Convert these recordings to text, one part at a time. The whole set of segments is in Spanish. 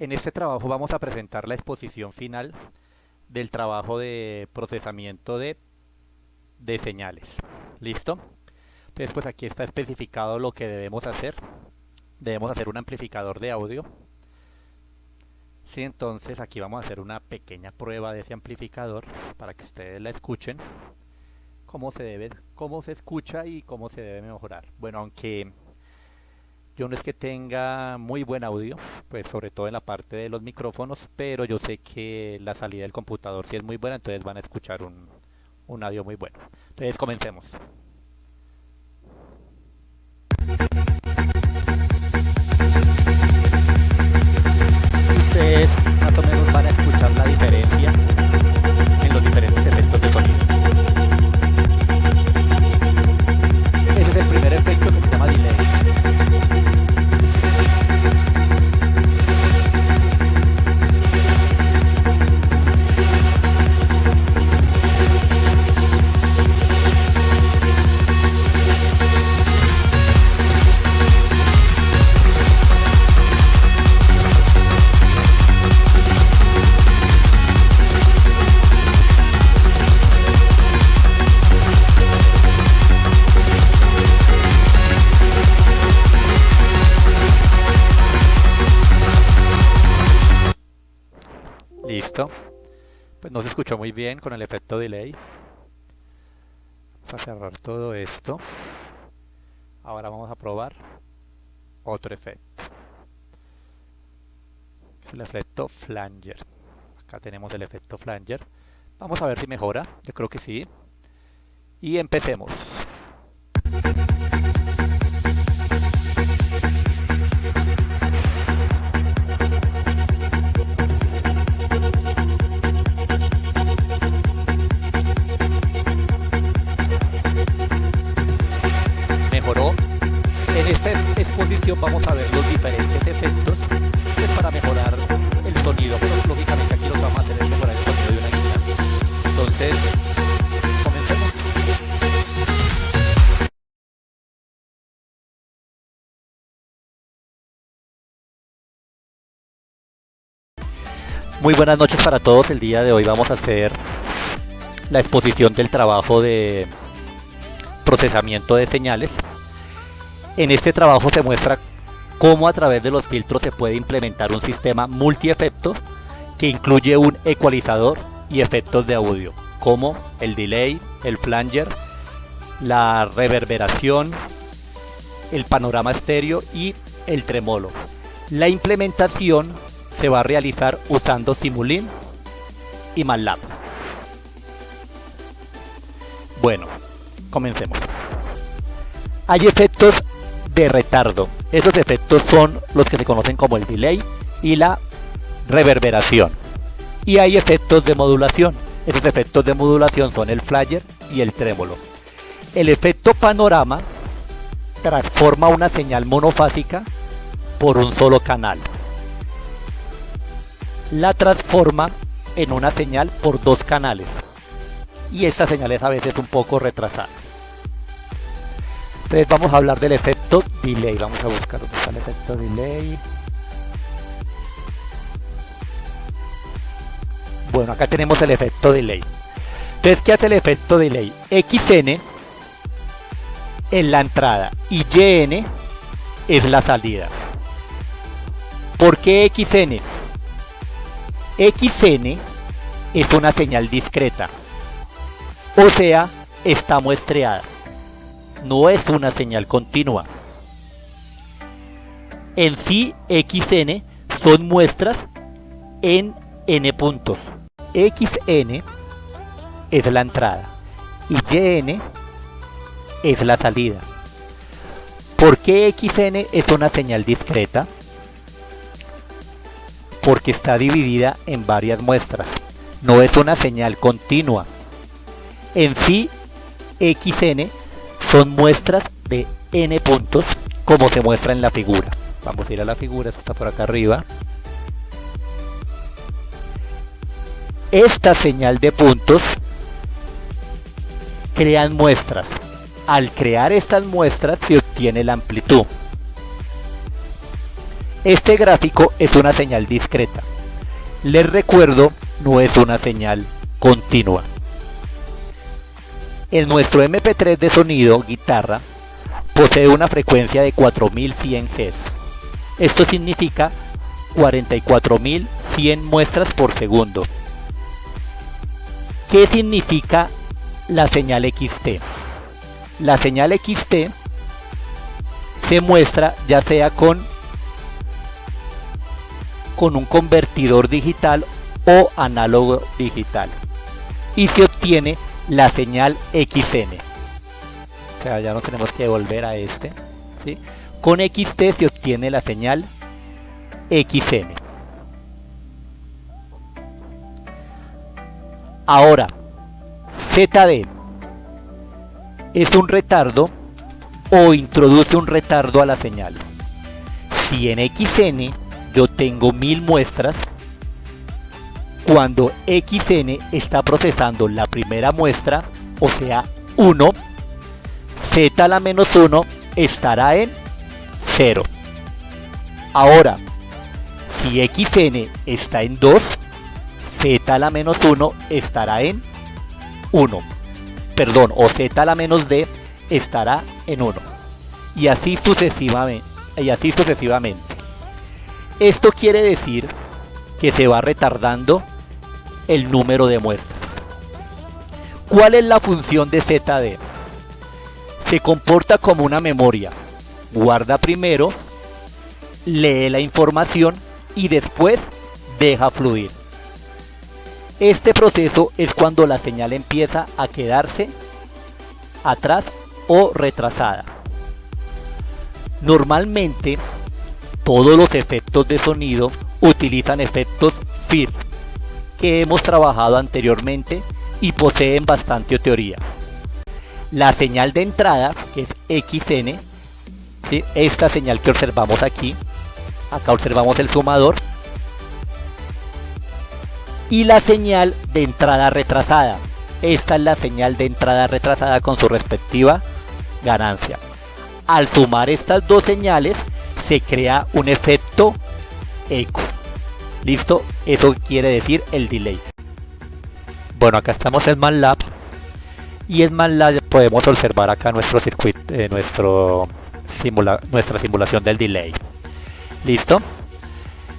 En este trabajo vamos a presentar la exposición final del trabajo de procesamiento de señales. ¿Listo? Entonces pues aquí está especificado lo que debemos hacer. Debemos hacer un amplificador de audio. Sí, entonces aquí vamos a hacer una pequeña prueba de ese amplificador para que ustedes la escuchen. Cómo se escucha y cómo se debe mejorar. Bueno, aunque yo no es que tenga muy buen audio, pues sobre todo en la parte de los micrófonos, pero yo sé que la salida del computador sí es muy buena, entonces van a escuchar un audio muy bueno. Entonces comencemos. Ustedes más o menos van a escuchar la diferencia en los diferentes efectos de sonido. Ese es el primer efecto que se llama delay. Listo. Pues no se escuchó muy bien con el efecto delay. Vamos a cerrar todo esto. Ahora vamos a probar otro efecto. Es el efecto flanger. Acá tenemos el efecto flanger. Vamos a ver si mejora. Yo creo que sí. Y empecemos. Mejoró. En esta exposición vamos a ver los diferentes efectos pues, para mejorar el sonido, pero lógicamente aquí lo que vamos a hacer es mejorar el sonido de una guitarra. Entonces, comencemos. Muy buenas noches para todos. El día de hoy vamos a hacer la exposición del trabajo de procesamiento de señales. En este trabajo se muestra cómo a través de los filtros se puede implementar un sistema multiefecto que incluye un ecualizador y efectos de audio, como el delay, el flanger, la reverberación, el panorama estéreo y el tremolo. La implementación se va a realizar usando Simulink y MATLAB. Bueno, comencemos. Hay efectos de retardo. Esos efectos son los que se conocen como el delay y la reverberación. Y hay efectos de modulación. Esos efectos de modulación son el flanger y el trémolo. El efecto panorama transforma una señal monofásica por un solo canal. La transforma en una señal por dos canales. Y esta señal es a veces un poco retrasada. Entonces vamos a hablar del efecto delay. Vamos a buscar dónde está el efecto delay. Bueno, acá tenemos el efecto delay. Entonces, ¿qué hace el efecto delay? XN es la entrada y YN es la salida. ¿Por qué XN? XN es una señal discreta. O sea, está muestreada. No es una señal continua. En sí, XN son muestras en N puntos. XN es la entrada y YN es la salida. ¿Por qué XN es una señal discreta? Porque está dividida en varias muestras. No es una señal continua. En sí, XN son muestras de N puntos, como se muestra en la figura. Vamos a ir a la figura, esto está por acá arriba. Esta señal de puntos crean muestras. Al crear estas muestras se obtiene la amplitud. Este gráfico es una señal discreta. Les recuerdo, no es una señal continua. En nuestro MP3 de sonido guitarra posee una frecuencia de 4100 Hz. Esto significa 44.100 muestras por segundo. ¿Qué significa la señal XT? La señal XT se muestra ya sea con un convertidor digital o análogo digital y se obtiene la señal XN. O sea, ya no tenemos que volver a este, ¿sí? Con XT se obtiene la señal XN. Ahora, ZD es un retardo o introduce un retardo a la señal. Si en XN yo tengo 1000 muestras, cuando XN está procesando la primera muestra, o sea 1, Z a la menos 1 estará en 0. Ahora, si XN está en 2, Z a la menos 1 estará en 1. Perdón, o Z a la menos D estará en 1. Y así sucesivamente. Esto quiere decir que se va retardando el número de muestras. ¿Cuál es la función de ZD? Se comporta como una memoria. Guarda primero, lee la información y después deja fluir. Este proceso es cuando la señal empieza a quedarse atrás o retrasada. Normalmente todos los efectos de sonido utilizan efectos FIR que hemos trabajado anteriormente y poseen bastante teoría. La señal de entrada, que es XN, ¿sí? Esta señal que observamos aquí, acá observamos el sumador, y la señal de entrada retrasada. Esta es la señal de entrada retrasada con su respectiva ganancia. Al sumar estas dos señales se crea un efecto eco. ¿Listo? Eso quiere decir el delay. Bueno, acá estamos en MATLAB. Y en MATLAB podemos observar acá nuestro circuito, nuestra simulación del delay. ¿Listo?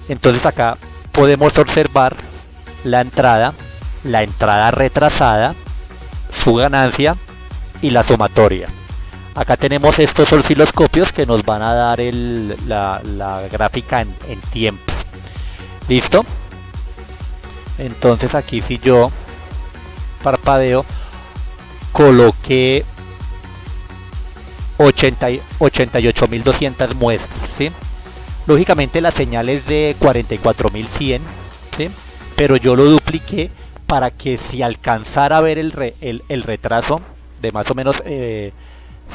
Entonces acá podemos observar la entrada retrasada, su ganancia y la sumatoria. Acá tenemos estos osciloscopios que nos van a dar la gráfica en tiempo. ¿Listo? Entonces aquí si yo parpadeo, coloqué 88.200 muestras, ¿sí? Lógicamente la señal es de 44.100, ¿sí? Pero yo lo dupliqué para que si alcanzara a ver el retraso de más o menos,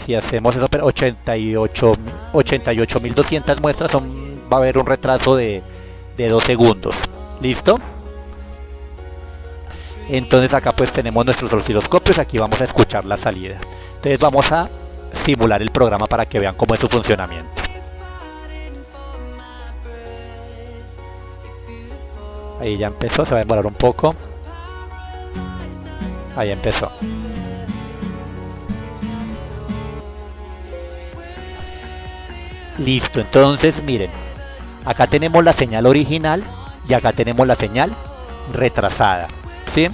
si hacemos eso, pero 88.200 muestras, va a haber un retraso de 2 segundos. ¿Listo? Entonces acá pues tenemos nuestros osciloscopios. Aquí vamos a escuchar la salida. Entonces vamos a simular el programa para que vean cómo es su funcionamiento. Ahí ya empezó, se va a demorar un poco. Ahí empezó. Listo, entonces miren, acá tenemos la señal original y acá tenemos la señal retrasada, ¿sí?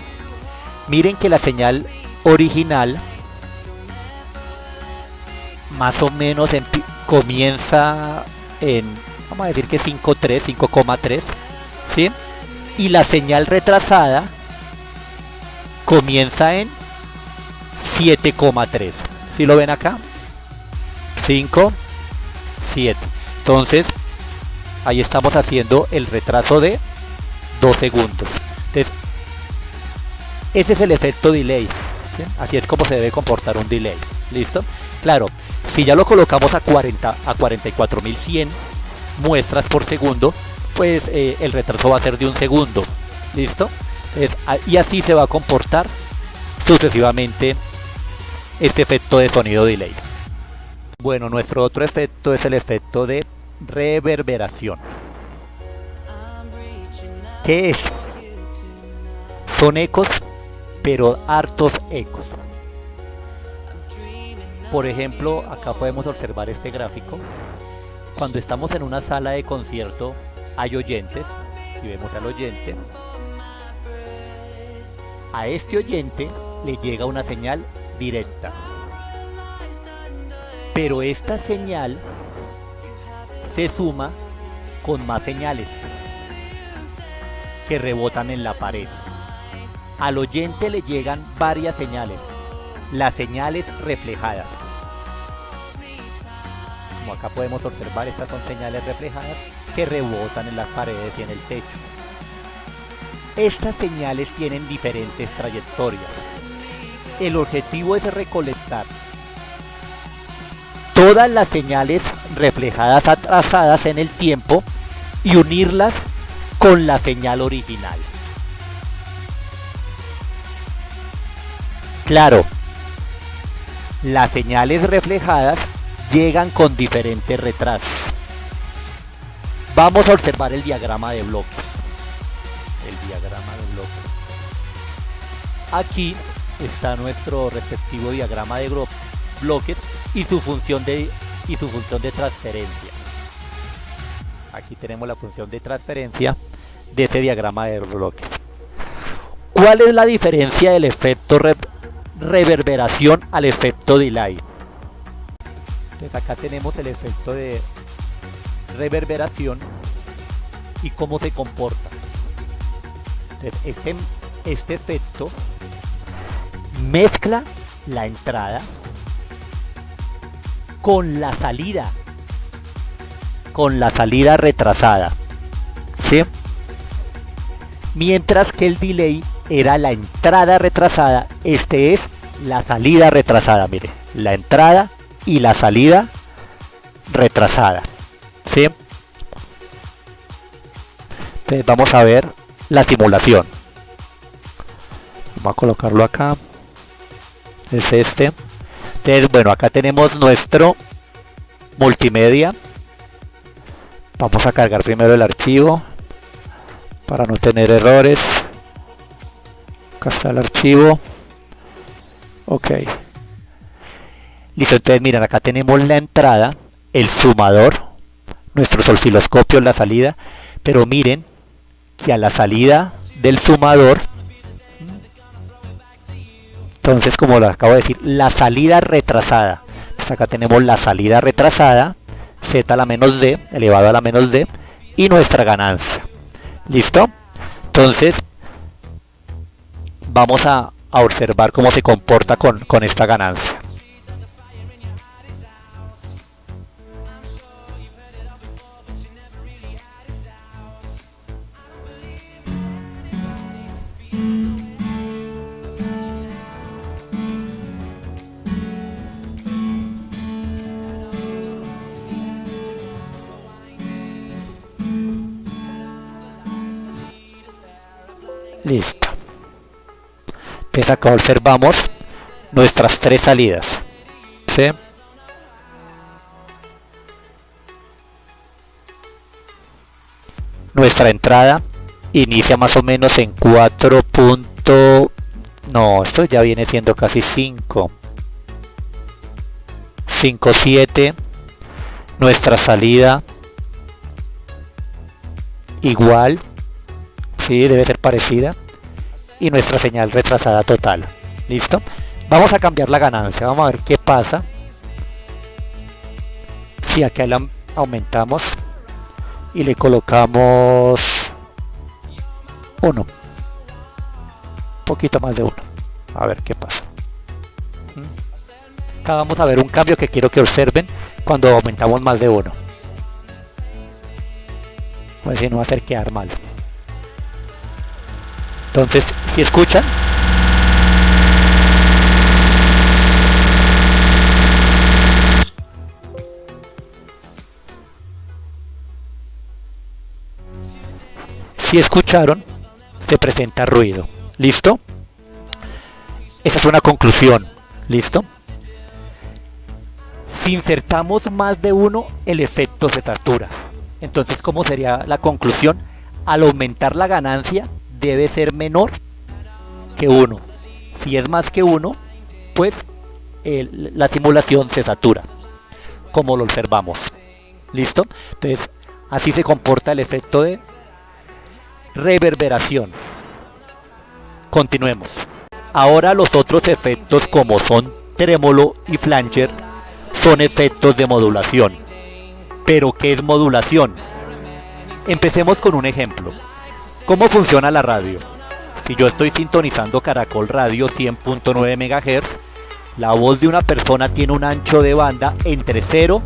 Miren que la señal original más o menos comienza en, vamos a decir que 5.3, 5,3, ¿sí? Y la señal retrasada comienza en 7,3. ¿Sí lo ven acá? 5, 7. Entonces, ahí estamos haciendo el retraso de 2 segundos. Entonces, ese es el efecto delay, ¿sí? Así es como se debe comportar un delay. ¿Listo? Claro, si ya lo colocamos a 44.100 muestras por segundo, pues el retraso va a ser de 1 segundo. ¿Listo? Entonces, y así se va a comportar sucesivamente este efecto de sonido delay. Bueno, nuestro otro efecto es el efecto de reverberación. ¿Qué es? Son ecos, pero hartos ecos. Por ejemplo, acá podemos observar este gráfico. Cuando estamos en una sala de concierto hay oyentes. Si vemos al oyente, a este oyente le llega una señal directa, pero esta señal se suma con más señales que rebotan en la pared. Al oyente le llegan varias señales, las señales reflejadas. Como acá podemos observar, estas son señales reflejadas que rebotan en las paredes y en el techo. Estas señales tienen diferentes trayectorias. El objetivo es recolectar todas las señales reflejadas atrasadas en el tiempo y unirlas con la señal original. Claro, las señales reflejadas llegan con diferentes retrasos. Vamos a observar el diagrama de bloques. El diagrama de bloques. Aquí está nuestro respectivo diagrama de bloques y su función de transferencia. Aquí tenemos la función de transferencia de ese diagrama de bloques. ¿Cuál es la diferencia del efecto reverberación al efecto delay? Entonces acá tenemos el efecto de reverberación y cómo se comporta. Entonces, este efecto mezcla la entrada con la salida retrasada, ¿sí? Mientras que el delay era la entrada retrasada, este es la salida retrasada. Mire, la entrada y la salida retrasada, ¿sí? Entonces vamos a ver la simulación. Vamos a colocarlo acá. Es este. Entonces, bueno, acá tenemos nuestro multimedia. Vamos a cargar primero el archivo para no tener errores. Acá está el archivo. Ok. Listo, entonces miren, acá tenemos la entrada, el sumador, nuestros osciloscopios, la salida. Pero miren que a la salida del sumador, entonces, como lo acabo de decir, la salida retrasada. Entonces acá tenemos la salida retrasada, z a la menos d, elevado a la menos d, y nuestra ganancia. ¿Listo? Entonces, vamos a observar cómo se comporta con esta ganancia. Listo. Entonces acá observamos nuestras tres salidas, ¿sí? Nuestra entrada inicia más o menos en 4. No, esto ya viene siendo casi 5. 5,7. Nuestra salida igual. Sí, debe ser parecida. Y nuestra señal retrasada total. ¿Listo? Vamos a cambiar la ganancia. Vamos a ver qué pasa si acá la aumentamos y le colocamos 1. Un poquito más de 1. A ver qué pasa. Acá vamos a ver un cambio que quiero que observen cuando aumentamos más de 1. Pues si no va a hacer quedar mal. Entonces, si escuchan, si escucharon, se presenta ruido. ¿Listo? Esa es una conclusión. ¿Listo? Si insertamos más de uno, el efecto se satura. Entonces, ¿cómo sería la conclusión? Al aumentar la ganancia, debe ser menor que 1. Si es más que 1, pues la simulación se satura, como lo observamos. ¿Listo? Entonces, así se comporta el efecto de reverberación. Continuemos. Ahora los otros efectos, como son trémolo y flanger, son efectos de modulación. ¿Pero qué es modulación? Empecemos con un ejemplo. ¿Cómo funciona la radio? Si yo estoy sintonizando Caracol Radio 100.9 MHz, la voz de una persona tiene un ancho de banda entre 0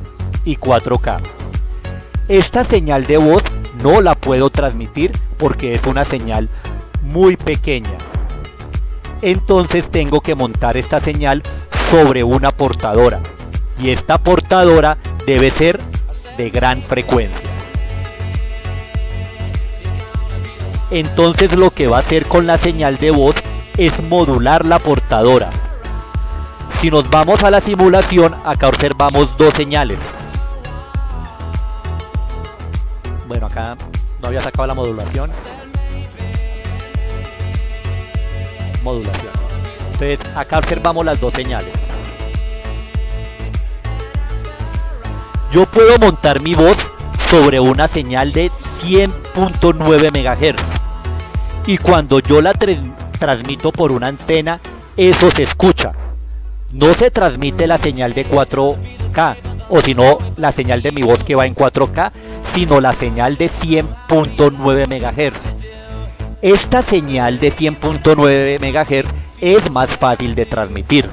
y 4K. Esta señal de voz no la puedo transmitir porque es una señal muy pequeña. Entonces tengo que montar esta señal sobre una portadora. Y esta portadora debe ser de gran frecuencia. Entonces lo que va a hacer con la señal de voz es modular la portadora. Si nos vamos a la simulación, acá observamos dos señales. Bueno, acá no había sacado la modulación. Modulación. Entonces acá observamos las dos señales. Yo puedo montar mi voz sobre una señal de 100.9 MHz y cuando yo la transmito por una antena, eso se escucha. No se transmite la señal de 4K o sino la señal de mi voz que va en 4K, sino la señal de 100.9 MHz. Esta señal de 100.9 MHz es más fácil de transmitir.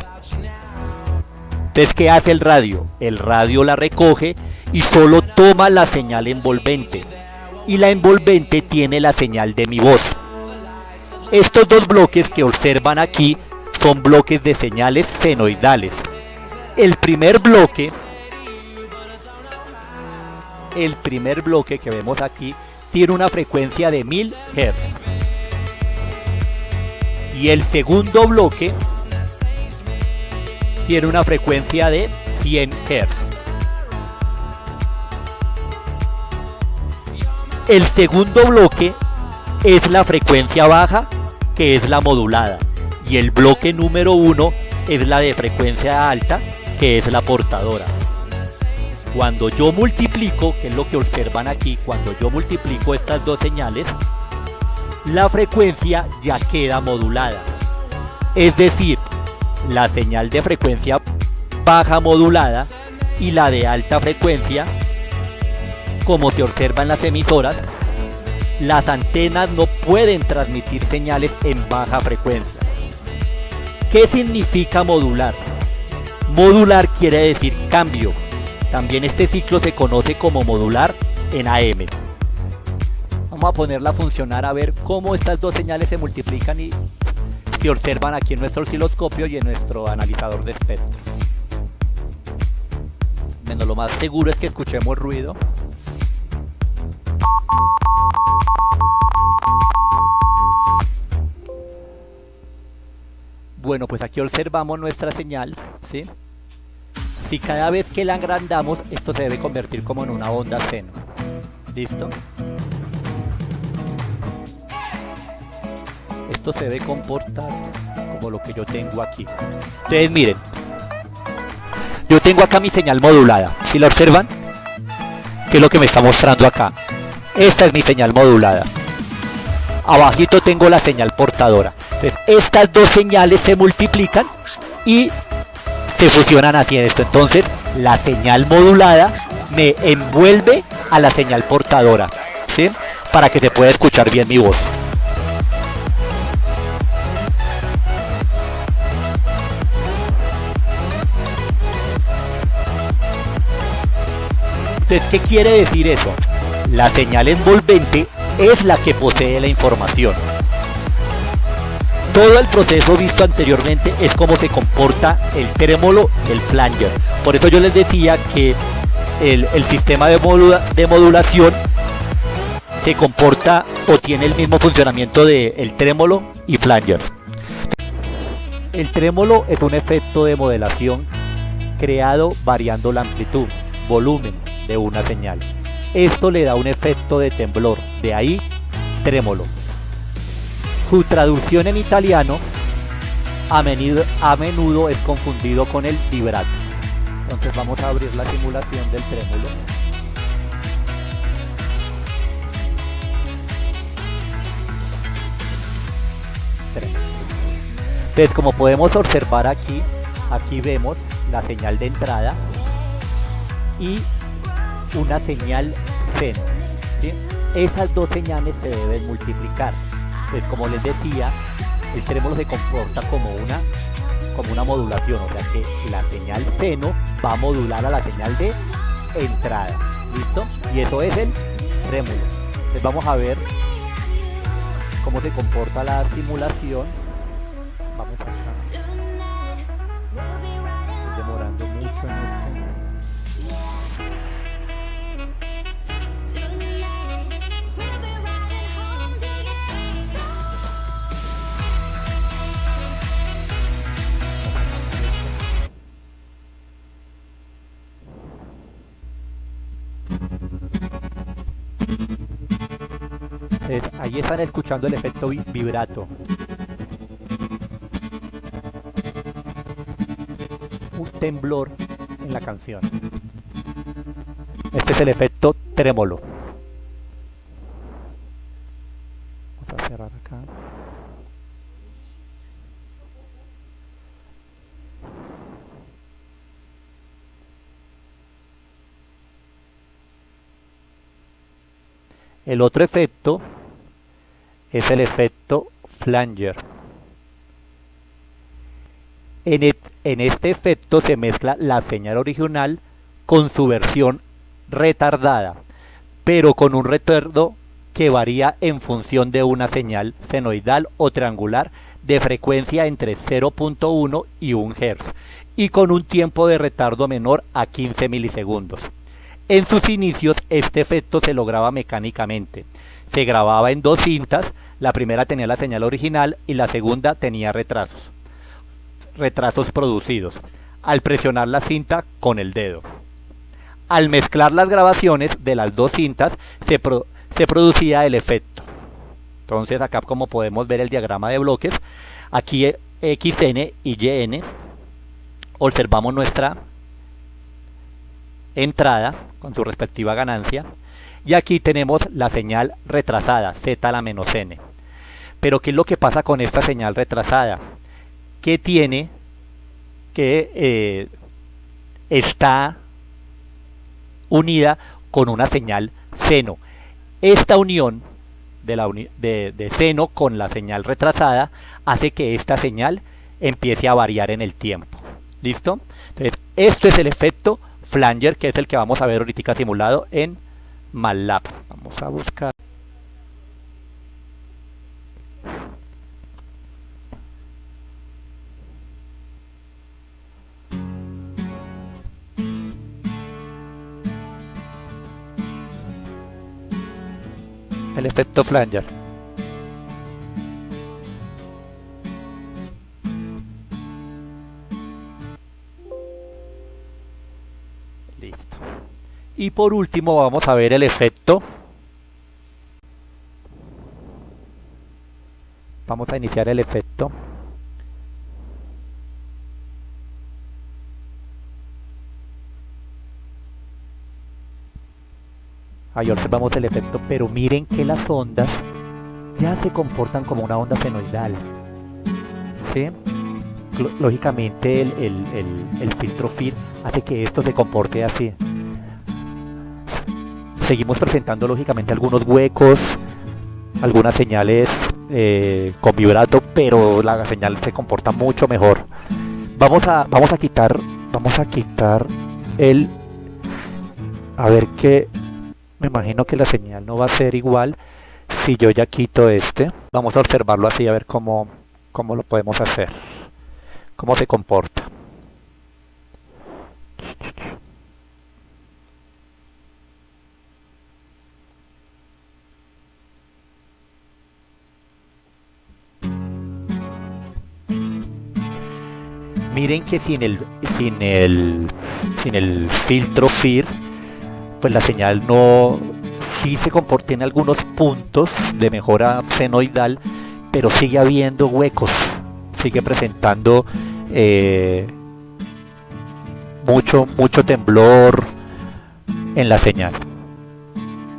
Entonces, ¿qué hace el radio? El radio la recoge y solo toma la señal envolvente. Y la envolvente tiene la señal de mi voz. Estos dos bloques que observan aquí son bloques de señales senoidales. El primer bloque que vemos aquí tiene una frecuencia de 1000 Hz. Y el segundo bloque tiene una frecuencia de 100 Hz. El segundo bloque es la frecuencia baja, que es la modulada, y el bloque número 1 es la de frecuencia alta, que es la portadora. Cuando yo multiplico, que es lo que observan aquí, cuando yo multiplico estas dos señales, la frecuencia ya queda modulada. Es decir, la señal de frecuencia baja modulada y la de alta frecuencia, como se observa en las emisoras, las antenas no pueden transmitir señales en baja frecuencia. ¿Qué significa modular? Modular quiere decir cambio. También este ciclo se conoce como modular en AM. Vamos a ponerla a funcionar a ver cómo estas dos señales se multiplican y se observan aquí en nuestro osciloscopio y en nuestro analizador de espectro. Bueno, lo más seguro es que escuchemos ruido. Bueno, pues aquí observamos nuestra señal, ¿sí? Si cada vez que la agrandamos, esto se debe convertir como en una onda seno. ¿Listo? Esto se debe comportar como lo que yo tengo aquí. Entonces miren, yo tengo acá mi señal modulada. ¿Sí la observan? ¿Qué es lo que me está mostrando acá? Esta es mi señal modulada. Abajito tengo la señal portadora. Entonces estas dos señales se multiplican y se fusionan así en esto. Entonces la señal modulada me envuelve a la señal portadora, ¿sí? Para que se pueda escuchar bien mi voz. Entonces, ¿qué quiere decir eso? La señal envolvente es la que posee la información. Todo el proceso visto anteriormente es cómo se comporta el trémolo y el flanger. Por eso yo les decía que el sistema de modulación se comporta o tiene el mismo funcionamiento del trémolo y flanger. El trémolo es un efecto de modelación creado variando la amplitud, volumen de una señal. Esto le da un efecto de temblor, de ahí trémolo. Su traducción en italiano a menudo es confundido con el vibrato. Entonces vamos a abrir la simulación del trémolo. Entonces, como podemos observar aquí vemos la señal de entrada y una señal seno, ¿sí? Esas dos señales se deben multiplicar. Entonces, como les decía, el trémolo se comporta como una modulación, o sea que la señal seno va a modular a la señal de entrada. ¿Listo? Y eso es el trémolo. Entonces vamos a ver cómo se comporta la simulación. Vamos acá. Estoy demorando mucho en esto. Ahí están escuchando el efecto vibrato. Un temblor en la canción. Este es el efecto trémolo. Vamos a cerrar acá. El otro efecto es el efecto flanger. En este efecto se mezcla la señal original con su versión retardada, pero con un retardo que varía en función de una señal senoidal o triangular de frecuencia entre 0.1 y 1 Hz y con un tiempo de retardo menor a 15 milisegundos. En sus inicios este efecto se lograba mecánicamente. Se grababa en dos cintas, la primera tenía la señal original y la segunda tenía retrasos producidos, al presionar la cinta con el dedo. Al mezclar las grabaciones de las dos cintas se producía el efecto. Entonces acá, como podemos ver el diagrama de bloques, aquí XN y YN, observamos nuestra entrada con su respectiva ganancia. Y aquí tenemos la señal retrasada, Z a la menos N. Pero ¿qué es lo que pasa con esta señal retrasada? Que está unida con una señal seno. Esta unión de seno con la señal retrasada hace que esta señal empiece a variar en el tiempo. ¿Listo? Entonces, esto es el efecto flanger, que es el que vamos a ver ahorita simulado en MATLAB. Vamos a buscar. El efecto flanger. Listo. Y por último vamos a ver el efecto. Vamos a iniciar el efecto. Ahí observamos el efecto, pero miren que las ondas ya se comportan como una onda senoidal. ¿Sí? Lógicamente el filtro FIR hace que esto se comporte así. Seguimos presentando lógicamente algunos huecos, algunas señales con vibrato, pero la señal se comporta mucho mejor. Vamos a quitar el, a ver qué, me imagino que la señal no va a ser igual si yo ya quito este. Vamos a observarlo así, a ver cómo lo podemos hacer, cómo se comporta. miren que sin el filtro FIR, pues la señal no, sí se comporta, tiene algunos puntos de mejora senoidal, pero sigue habiendo huecos, sigue presentando mucho temblor en la señal.